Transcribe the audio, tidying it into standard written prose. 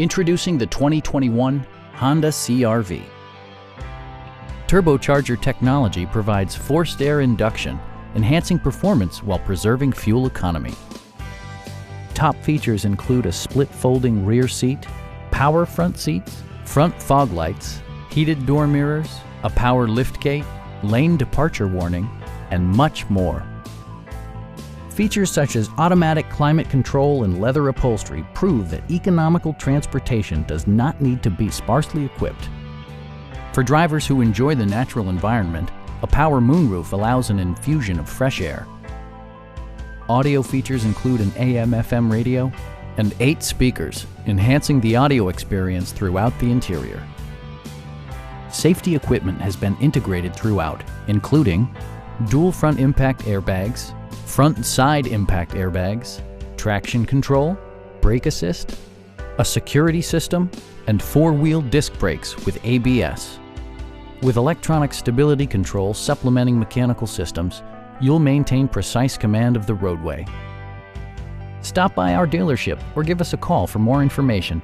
Introducing the 2021 Honda CR-V. Turbocharger technology provides forced air induction, enhancing performance while preserving fuel economy. Top features include a split folding rear seat, power front seats, front fog lights, heated door mirrors, a power liftgate, lane departure warning, and much more. Features such as automatic climate control and leather upholstery prove that economical transportation does not need to be sparsely equipped. For drivers who enjoy the natural environment, a power moonroof allows an infusion of fresh air. Audio features include an AM/FM radio and 8 speakers, enhancing the audio experience throughout the interior. Safety equipment has been integrated throughout, including dual front impact airbags, front and side impact airbags, traction control, brake assist, a security system, and 4-wheel disc brakes with ABS. With electronic stability control supplementing mechanical systems, you'll maintain precise command of the roadway. Stop by our dealership or give us a call for more information.